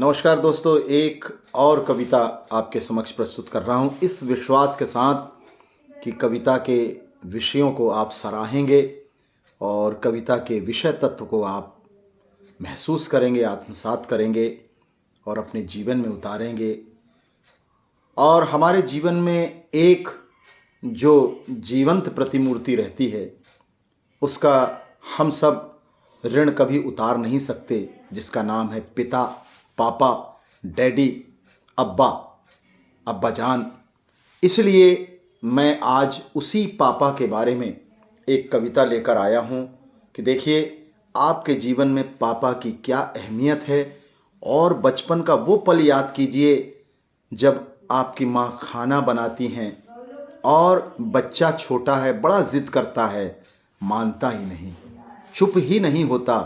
नमस्कार दोस्तों, एक और कविता आपके समक्ष प्रस्तुत कर रहा हूँ इस विश्वास के साथ कि कविता के विषयों को आप सराहेंगे और कविता के विषय तत्व को आप महसूस करेंगे, आत्मसात करेंगे और अपने जीवन में उतारेंगे। और हमारे जीवन में एक जो जीवंत प्रतिमूर्ति रहती है, उसका हम सब ऋण कभी उतार नहीं सकते, जिसका नाम है पिता, पापा, डैडी, अब्बा, अब्बा जान। इसलिए मैं आज उसी पापा के बारे में एक कविता लेकर आया हूँ कि देखिए आपके जीवन में पापा की क्या अहमियत है। और बचपन का वो पल याद कीजिए जब आपकी माँ खाना बनाती हैं और बच्चा छोटा है, बड़ा ज़िद करता है, मानता ही नहीं, चुप ही नहीं होता,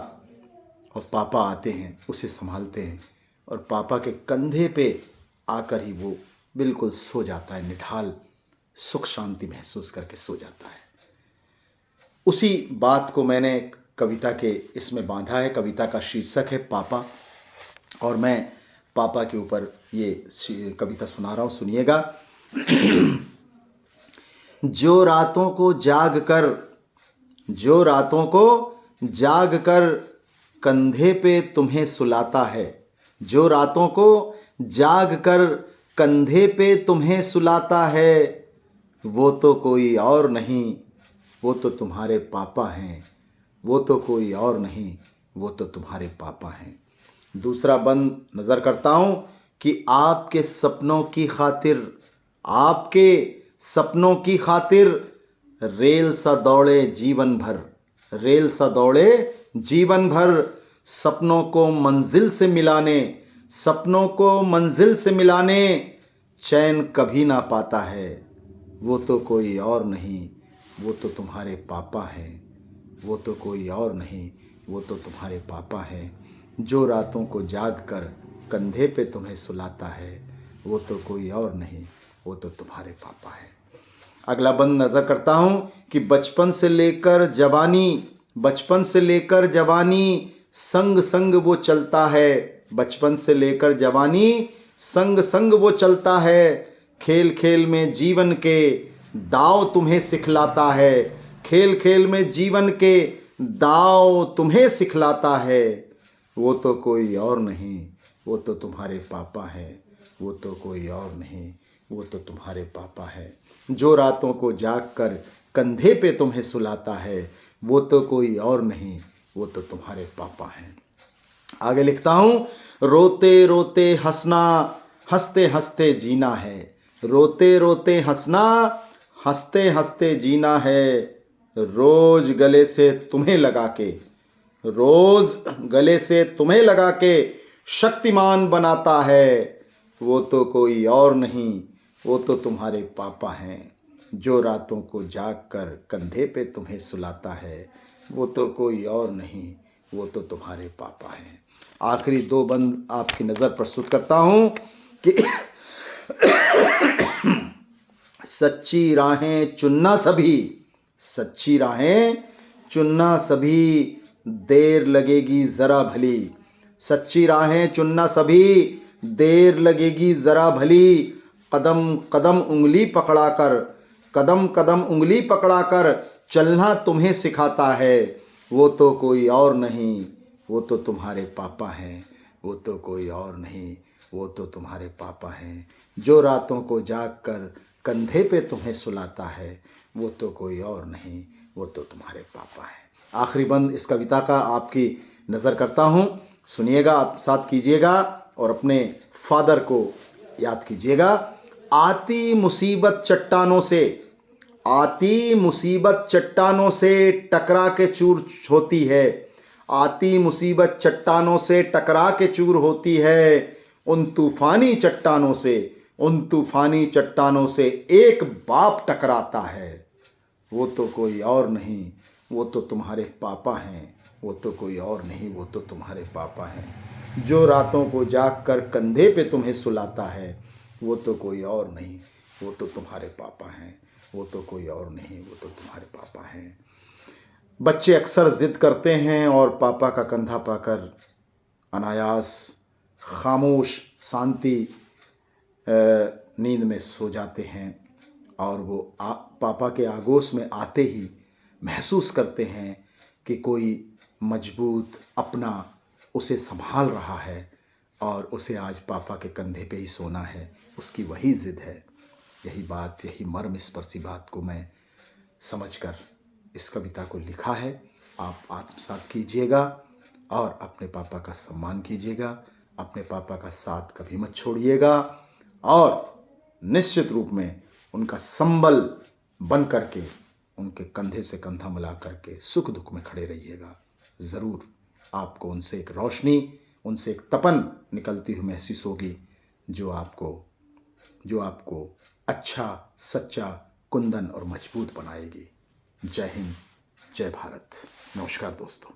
और पापा आते हैं, उसे संभालते हैं और पापा के कंधे पे आकर ही वो बिल्कुल सो जाता है, निढाल सुख शांति महसूस करके सो जाता है। उसी बात को मैंने कविता के इसमें बांधा है। कविता का शीर्षक है पापा, और मैं पापा के ऊपर ये कविता सुना रहा हूँ, सुनिएगा। जो रातों को जाग कर कंधे पे तुम्हें सुलाता है, जो रातों को जाग कर कंधे पे तुम्हें सुलाता है, वो तो कोई और नहीं, वो तो तुम्हारे पापा हैं, वो तो कोई और नहीं, वो तो तुम्हारे पापा हैं। दूसरा बंद नज़र करता हूँ कि आपके सपनों की खातिर रेल सा दौड़े जीवन भर, रेल सा दौड़े जीवन भर, सपनों को मंजिल से मिलाने चैन कभी ना पाता है, वो तो कोई और नहीं, वो तो तुम्हारे पापा हैं, वो तो कोई और नहीं, वो तो तुम्हारे पापा हैं। जो रातों को जाग कर कंधे पे तुम्हें सुलाता है, वो तो कोई और नहीं, वो तो तुम्हारे पापा हैं। अगला बंद नज़र करता हूँ कि बचपन से लेकर जवानी संग संग वो चलता है, बचपन से लेकर जवानी संग संग वो चलता है, खेल खेल में जीवन के दाव तुम्हें सिखलाता है, खेल खेल में जीवन के दाव तुम्हें सिखलाता है, वो तो कोई और नहीं, वो तो तुम्हारे पापा हैं, वो तो कोई और नहीं, वो तो तुम्हारे पापा हैं। जो रातों को जाग कर कंधे पे तुम्हें सुलाता है, वो तो कोई और नहीं, वो तो तुम्हारे पापा हैं। आगे लिखता हूँ, रोते रोते हंसना, हंसते हंसते जीना है, रोते रोते हंसना, हंसते हंसते जीना है, रोज गले से तुम्हें लगा के शक्तिमान बनाता है, वो तो कोई और नहीं, वो तो तुम्हारे पापा हैं। जो रातों को जाग कर कंधे पे तुम्हें सुलाता है, वो तो कोई और नहीं, वो तो तुम्हारे पापा हैं। आखिरी दो बंद आपकी नज़र प्रस्तुत करता हूँ कि सच्ची राहें चुनना सभी, देर लगेगी ज़रा भली, सच्ची राहें चुनना सभी, देर लगेगी ज़रा भली, कदम कदम उंगली पकड़ाकर चलना तुम्हें सिखाता है, वो तो कोई और नहीं, वो तो तुम्हारे पापा हैं, वो तो कोई और नहीं, वो तो तुम्हारे पापा हैं। जो रातों को जाग कर कंधे पे तुम्हें सुलाता है, वो तो कोई और नहीं, वो तो तुम्हारे पापा हैं। आखिरी बंद इस कविता का आपकी नज़र करता हूँ, सुनिएगा, आप साथ कीजिएगा और अपने फादर को याद कीजिएगा। आती मुसीबत चट्टानों से टकरा के चूर होती है, आती मुसीबत चट्टानों से टकरा के चूर होती है, उन तूफानी चट्टानों से एक बाप टकराता है, वो तो कोई और नहीं, वो तो तुम्हारे पापा हैं, वो तो कोई और नहीं, वो तो तुम्हारे पापा हैं। जो रातों को जाग कर कंधे पे तुम्हें सुलाता है, वो तो कोई और नहीं, वो तो तुम्हारे पापा हैं, वो तो कोई और नहीं, वो तो तुम्हारे पापा हैं। बच्चे अक्सर ज़िद करते हैं और पापा का कंधा पाकर अनायास खामोश शांति नींद में सो जाते हैं और वो पापा के आगोश में आते ही महसूस करते हैं कि कोई मजबूत अपना उसे संभाल रहा है और उसे आज पापा के कंधे पे ही सोना है। उसकी वही ज़िद है। यही बात, यही मर्म स्पर्शी बात को मैं समझकर इस कविता को लिखा है। आप आत्मसात कीजिएगा और अपने पापा का सम्मान कीजिएगा। अपने पापा का साथ कभी मत छोड़िएगा और निश्चित रूप में उनका संबल बन करके उनके कंधे से कंधा मिला करके सुख दुख में खड़े रहिएगा। ज़रूर आपको उनसे एक रोशनी, उनसे एक तपन निकलती हुई महसूस होगी जो आपको अच्छा, सच्चा, कुंदन और मजबूत बनाएगी। जय हिंद, जय भारत। नमस्कार दोस्तों।